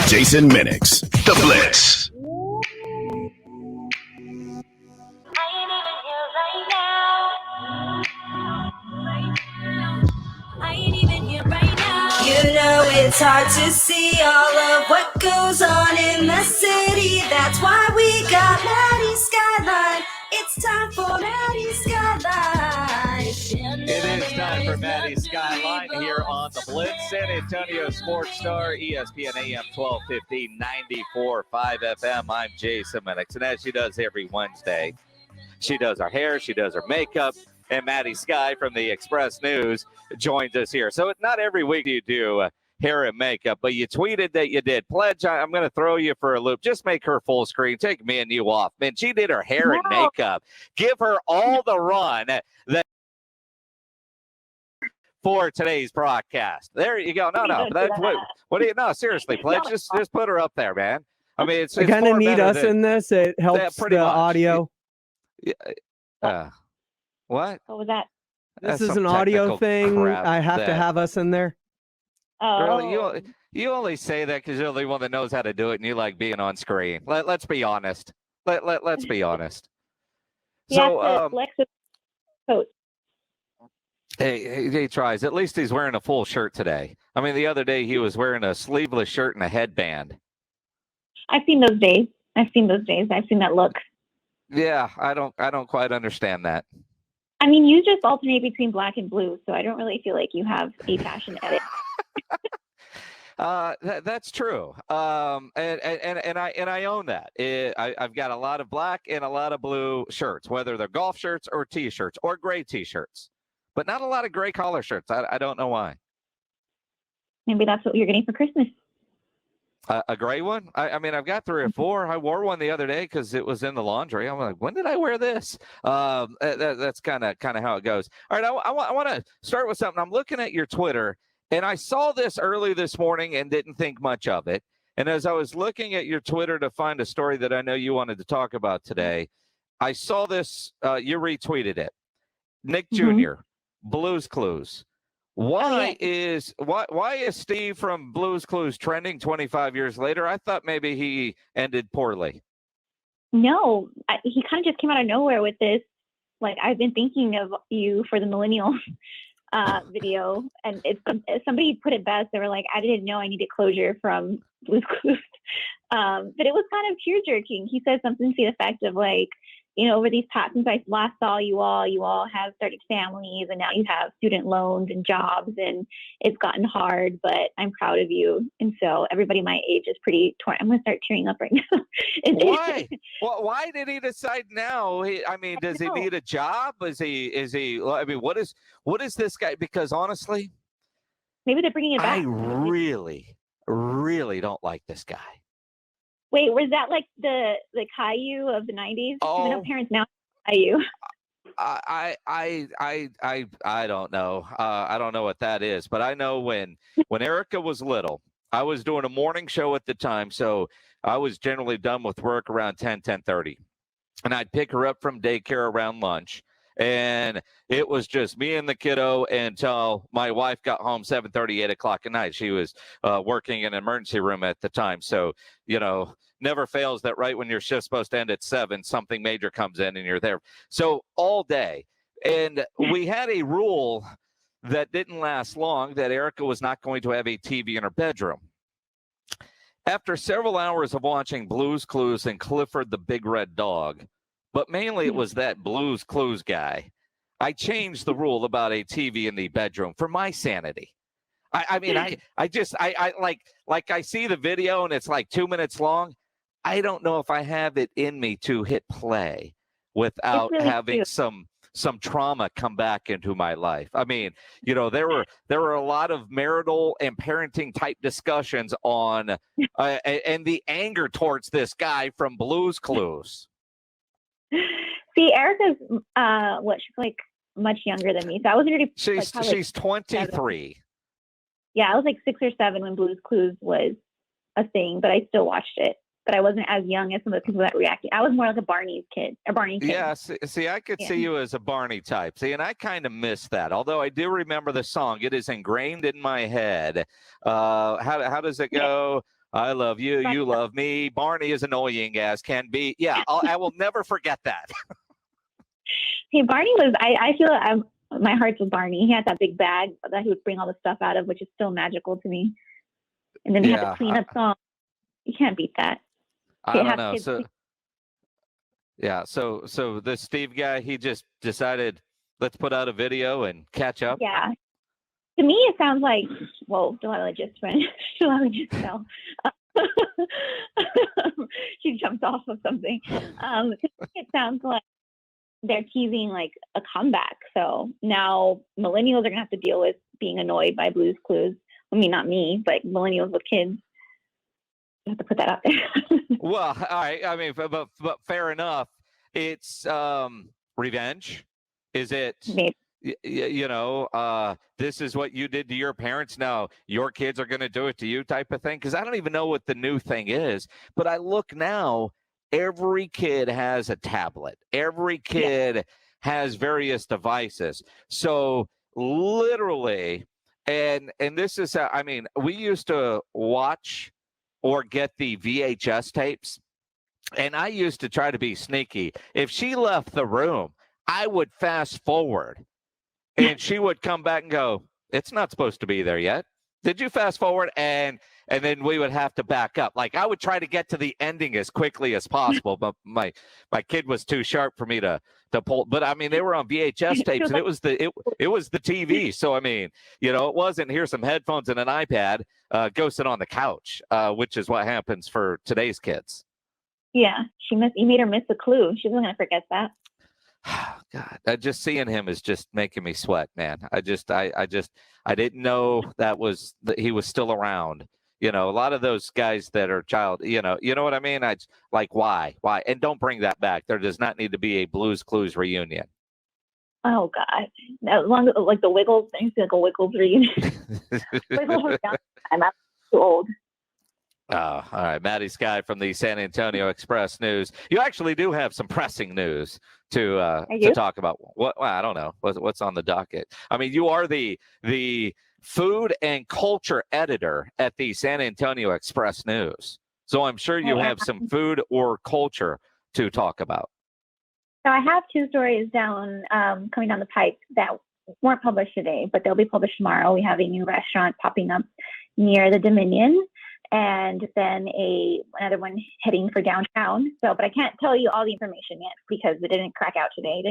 Jason Minnix, The Blitz. You know it's hard to see all of what goes on in the city. That's why we got Maddy Skyeline. It's time for Maddy Skyeline. It is time for Maddy Skyeline here on the Blitz, San Antonio Sports Star, ESPN AM 1250, 94.5 FM. I'm Jason Minnix, and as she does every Wednesday, she does our hair, she does her makeup, and Maddy Skye from the Express News joins us here. So not every week you do hair and makeup, but you tweeted that you did. Pledge, I'm going to throw you for a loop. Just make her full screen. Take me and you off. Man, she did her hair and makeup. Give her all the run that for today's broadcast. There you go. No. That's what do you know? Seriously, Pledge, just put her up there, man. I mean, it's kind of need us in this. It helps the audio. What? What was that? This is an audio thing. I have to have us in there. Oh. Really? You only say that because you're the only one that knows how to do it, and you like being on screen. Let's be honest. Let's be honest. So, coat. Hey, he tries. At least he's wearing a full shirt today. I mean, the other day he was wearing a sleeveless shirt and a headband. I've seen those days. I've seen that look. Yeah, I don't quite understand that. I mean, you just alternate between black and blue, so I don't really feel like you have a fashion edit. That's true. And I own that. I've got a lot of black and a lot of blue shirts, whether they're golf shirts or T-shirts or gray T-shirts, but not a lot of gray collar shirts. I don't know why. Maybe that's what you're getting for Christmas. A gray one? I mean, I've got 3 or 4. I wore one the other day because it was in the laundry. I'm like, when did I wear this? That's kind of how it goes. All right, I want to start with something. I'm looking at your Twitter, and I saw this early this morning and didn't think much of it. And as I was looking at your Twitter to find a story that I know you wanted to talk about today, I saw this. You retweeted it. Nick Jr., Blues Clues. Why is Steve from Blues Clues trending 25 years later? I thought maybe he ended poorly. No, he kind of just came out of nowhere with this. Like, I've been thinking of you for the millennial video, and somebody put it best. They were like, I didn't know I needed closure from Blues Clues. But it was kind of tear-jerking. He said something to the effect of like, you know, over these past, since I last saw you all have started families, and now you have student loans and jobs, and it's gotten hard, but I'm proud of you. And so everybody my age is pretty torn. I'm going to start tearing up right now. Why? Well, why did he decide now? Does he need a job? Is he, I mean, what is this guy? Because honestly, maybe they're bringing it back. I really, really don't like this guy. Wait, was that like the Caillou of the 90s? Oh, I know parents now Caillou. I don't know. I don't know what that is, but I know when Erica was little, I was doing a morning show at the time, so I was generally done with work around 10:30, and I'd pick her up from daycare around lunch. And it was just me and the kiddo until my wife got home 7:30, 8 o'clock at night. She was working in an emergency room at the time. So, you know, never fails that right when your shift's supposed to end at 7, something major comes in and you're there. So all day. And we had a rule that didn't last long, that Erica was not going to have a TV in her bedroom. After several hours of watching Blues Clues and Clifford the Big Red Dog, but mainly it was that Blues Clues guy, I changed the rule about a TV in the bedroom for my sanity. I see the video and it's like 2 minutes long. I don't know if I have it in me to hit play without really having some trauma come back into my life. I mean, you know, there were a lot of marital and parenting type discussions on and the anger towards this guy from Blues Clues. See, Erica's she's like much younger than me. So I was already she's 23. Yeah, I was like 6 or 7 when Blues Clues was a thing, but I still watched it. But I wasn't as young as some of the people that reacted. I was more like a Barney kid. Yeah, see, I could see you as a Barney type. See, and I kind of miss that. Although I do remember the song. It is ingrained in my head. How does it go? I love you. You love me. Barney is annoying as can be. Yeah, I will never forget that. Hey, Barney was, I feel my heart's with Barney. He had that big bag that he would bring all the stuff out of, which is still magical to me. And then he had the cleanup song. You can't beat that. I don't know. So this Steve guy, he just decided, let's put out a video and catch up. Yeah. To me, it sounds like, whoa, Delilah just fell. She jumped off of something. It sounds like they're teasing like a comeback. So now millennials are going to have to deal with being annoyed by Blue's Clues. I mean, not me, but millennials with kids. You have to put that out there. Well, all right. I mean, but fair enough. It's revenge. Is it? Maybe. This is what you did to your parents. Now your kids are going to do it to you type of thing. Because I don't even know what the new thing is. But I look now, every kid has a tablet. Every kid has various devices. So literally, and this is, I mean, we used to watch or get the VHS tapes. And I used to try to be sneaky. If she left the room, I would fast forward. And she would come back and go, it's not supposed to be there yet. Did you fast forward? And then we would have to back up. Like I would try to get to the ending as quickly as possible, but my kid was too sharp for me to pull. But I mean, they were on VHS tapes, and it was the TV. So I mean, it wasn't here's some headphones and an iPad. Go sit on the couch, which is what happens for today's kids. Yeah, you made her miss a clue. She's not gonna forget that. God, just seeing him is just making me sweat, man. I didn't know that he was still around. A lot of those guys that are child, you know what I mean? I like, why? And don't bring that back. There does not need to be a Blue's Clues reunion. Oh God, as long as like the Wiggles, things like a Wiggles reunion. Wiggles was young. I'm too old. All right, Maddy Skye from the San Antonio Express News. You actually do have some pressing news to talk about. What? Well, I don't know what's on the docket. I mean, you are the food and culture editor at the San Antonio Express News, so I'm sure you have some food or culture to talk about. So I have two stories coming down the pipe that weren't published today, but they'll be published tomorrow. We have a new restaurant popping up near the Dominion. And then another one heading for downtown. But I can't tell you all the information yet because it didn't crack out today.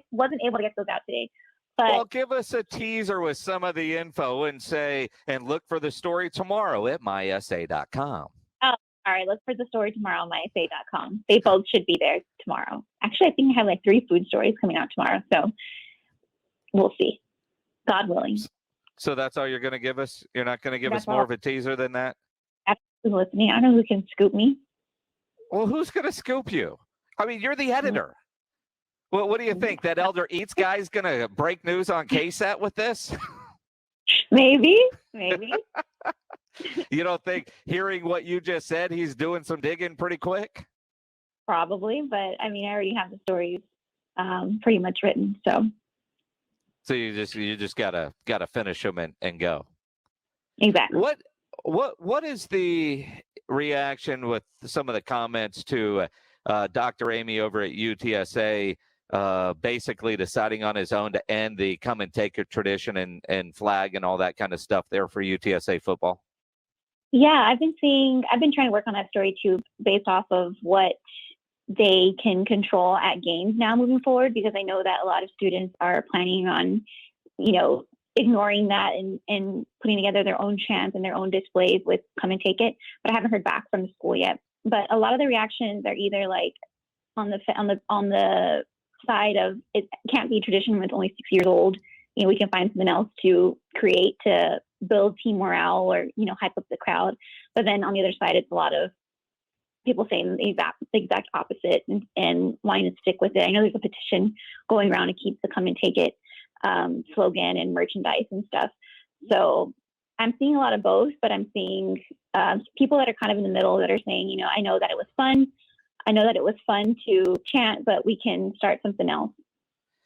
Wasn't able to get those out today. But well, give us a teaser with some of the info and look for the story tomorrow at mysa.com. Oh, all right. Look for the story tomorrow on mysa.com. They both should be there tomorrow. Actually, I think I have like 3 food stories coming out tomorrow. So we'll see. God willing. So that's all you're going to give us? You're not going to give us more of a teaser than that? Absolutely listening. I don't know who can scoop me. Well, who's going to scoop you? I mean, you're the editor. Well, what do you think? That Elder Eats guy is going to break news on KSAT with this? Maybe. You don't think, hearing what you just said, he's doing some digging pretty quick? Probably, but I mean, I already have the stories pretty much written, so. So you just gotta finish them and go. Exactly. What is the reaction with some of the comments to Dr. Amy over at UTSA basically deciding on his own to end the come and take it tradition and flag and all that kind of stuff there for UTSA football? Yeah, I've been trying to work on that story too, based off of what they can control at games now moving forward, because I know that a lot of students are planning on, ignoring that and putting together their own chants and their own displays with come and take it. But I haven't heard back from the school yet. But a lot of the reactions are either like on the side of it can't be tradition when it's only 6 years old. We can find something else to create to build team morale or hype up the crowd. But then on the other side, it's a lot of people saying the exact opposite and wanting to stick with it. I know there's a petition going around to keep the come and take it slogan and merchandise and stuff. So I'm seeing a lot of both, but I'm seeing people that are kind of in the middle that are saying, I know that it was fun. I know that it was fun to chant, but we can start something else.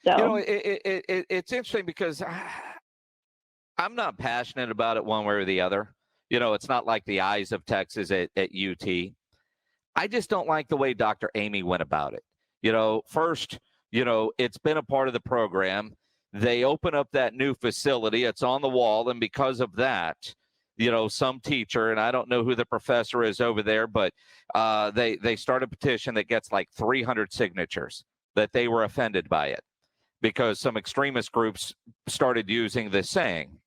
So it's interesting because I'm not passionate about it one way or the other. It's not like the eyes of Texas at UT. I just don't like the way Dr. Amy went about it. First, it's been a part of the program. They open up that new facility. It's on the wall. And because of that, some teacher, and I don't know who the professor is over there, but they start a petition that gets like 300 signatures that they were offended by it because some extremist groups started using this saying.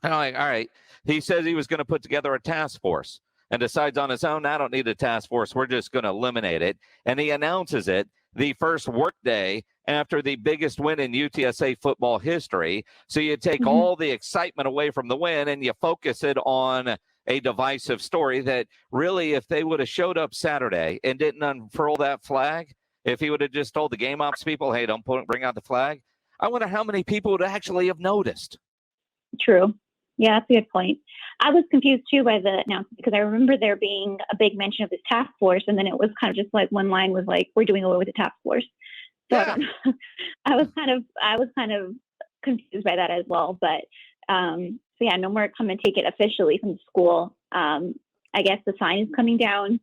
And I'm like, all right, he says he was going to put together a task force and decides on his own, I don't need a task force. We're just going to eliminate it. And he announces it the first workday after the biggest win in UTSA football history. So you take all the excitement away from the win and you focus it on a divisive story that really, if they would have showed up Saturday and didn't unfurl that flag, if he would have just told the game ops people, hey, don't bring out the flag, I wonder how many people would actually have noticed. True. Yeah, that's a good point. I was confused too by the announcement because I remember there being a big mention of this task force, and then it was kind of just like one line was like, "We're doing away with the task force." So Yeah. I was kind of confused by that as well. But so yeah, no more come and take it officially from the school. I guess the sign is coming down,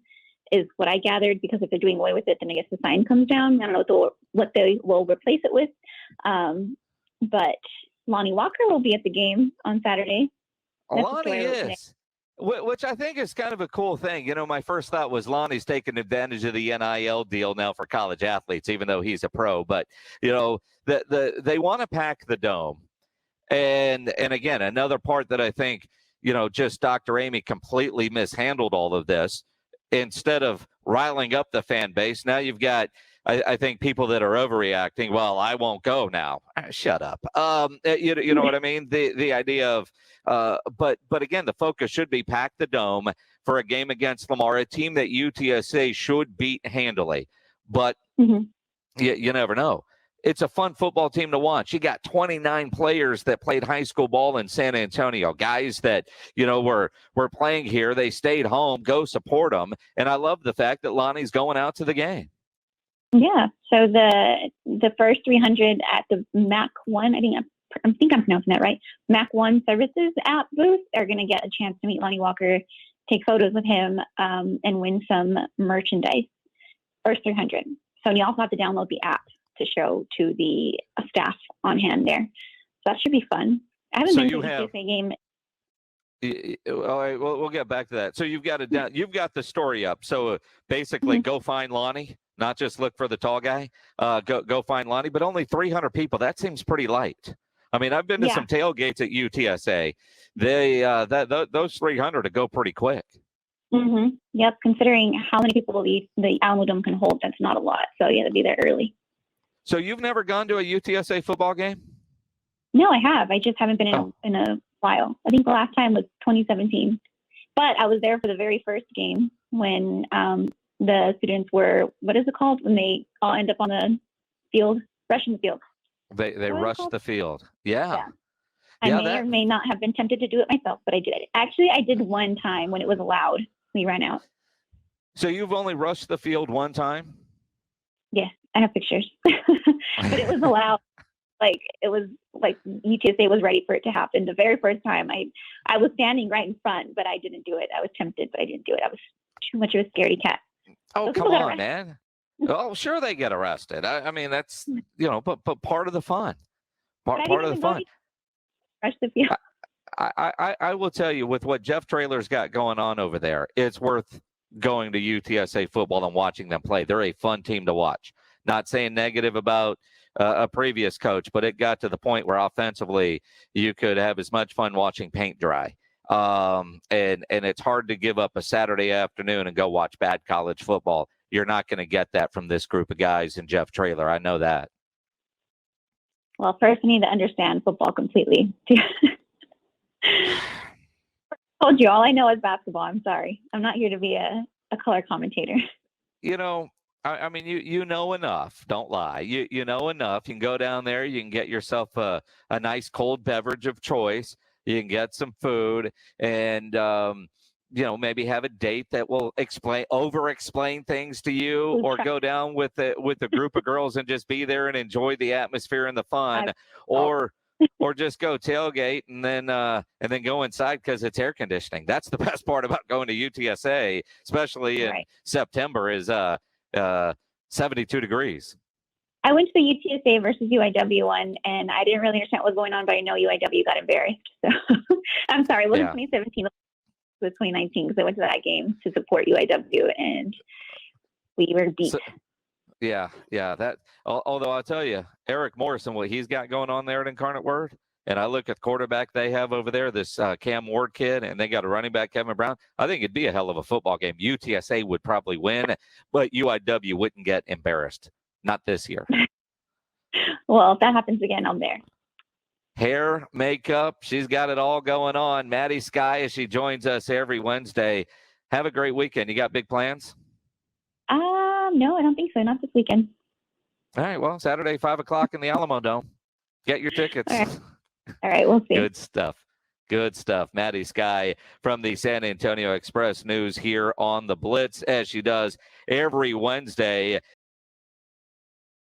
is what I gathered, because if they're doing away with it, then I guess the sign comes down. I don't know what they will replace it with, but Lonnie Walker will be at the game on Saturday. Lonnie is, which I think is kind of a cool thing. My first thought was Lonnie's taking advantage of the NIL deal now for college athletes, even though he's a pro. But, they want to pack the dome. And again, another part that I think, just Dr. Amy completely mishandled all of this. Instead of riling up the fan base, now you've got, I think, people that are overreacting. Well, I won't go now. Shut up. You know what I mean? The idea of, but again, the focus should be pack the dome for a game against Lamar, a team that UTSA should beat handily. But you never know. It's a fun football team to watch. You got 29 players that played high school ball in San Antonio, guys that, were playing here. They stayed home. Go support them. And I love the fact that Lonnie's going out to the game. Yeah. So the first 300 at the Mac 1, I think I'm pronouncing that right, Mac 1 Services app booth are going to get a chance to meet Lonnie Walker, take photos with him, and win some merchandise. First 300. So you also have to download the app to show to the staff on hand there. So that should be fun. I haven't been to a UTSA game. All right, well, we'll get back to that. So you've got the story up. So basically, go find Lonnie, not just look for the tall guy. Go find Lonnie, but only 300 people. That seems pretty light. I mean, I've been to some tailgates at UTSA. Those 300 to go pretty quick. Yep. Considering how many people the Alamo Dome can hold, that's not a lot. So you have to be there early. So you've never gone to a UTSA football game? No, I have. I just haven't been in a while. I think the last time was 2017. But I was there for the very first game when the students were, what is it called? When they all end up on the field, rushing the field. They rushed the field. Yeah. I may or may not have been tempted to do it myself, but I did it. Actually, I did one time when it was allowed. We ran out. So you've only rushed the field one time? Yes, I have pictures. But it was allowed. It was like UTSA was ready for it to happen. The very first time I was standing right in front, but I didn't do it. I was tempted, but I didn't do it. I was too much of a scaredy cat. Oh, come on, man. Oh, sure they get arrested. I mean, that's, but part of the fun. Part of the fun. Rush the field. I will tell you, with what Jeff Traylor's got going on over there, it's worth going to UTSA football and watching them play. They're a fun team to watch. Not saying negative about a previous coach, but it got to the point where offensively you could have as much fun watching paint dry. And it's hard to give up a Saturday afternoon and go watch bad college football. You're not going to get that from this group of guys and Jeff Traylor. I know that. Well, first I need to understand football completely. I told you, all I know is basketball. I'm sorry. I'm not here to be a color commentator. I mean, you know enough. Don't lie. You know enough. You can go down there. You can get yourself a nice cold beverage of choice. You can get some food and, maybe have a date that will over-explain things to you, or go down with a group of girls and just be there and enjoy the atmosphere and the fun, or or just go tailgate and then go inside because it's air conditioning. That's the best part about going to UTSA, especially in September, is 72 degrees. I went to the UTSA versus UIW one, and I didn't really understand what was going on, but I know UIW got embarrassed. So I'm sorry, it wasn't 2017, it was 2019, because I went to that game to support UIW, and we were beat. So, yeah. That. Although I'll tell you, Eric Morrison, what he's got going on there at Incarnate Word, and I look at the quarterback they have over there, this Cam Ward kid, and they got a running back, Kevin Brown. I think it'd be a hell of a football game. UTSA would probably win, but UIW wouldn't get embarrassed. Not this year. Well, if that happens again, I'm there. Hair, makeup, she's got it all going on. Maddy Skye, as she joins us every Wednesday. Have a great weekend. You got big plans? No, I don't think so. Not this weekend. All right. Well, Saturday, 5 o'clock in the Alamo Dome. Get your tickets. All right. We'll see. Good stuff. Good stuff. Maddy Skye from the San Antonio Express News here on the Blitz, as she does every Wednesday.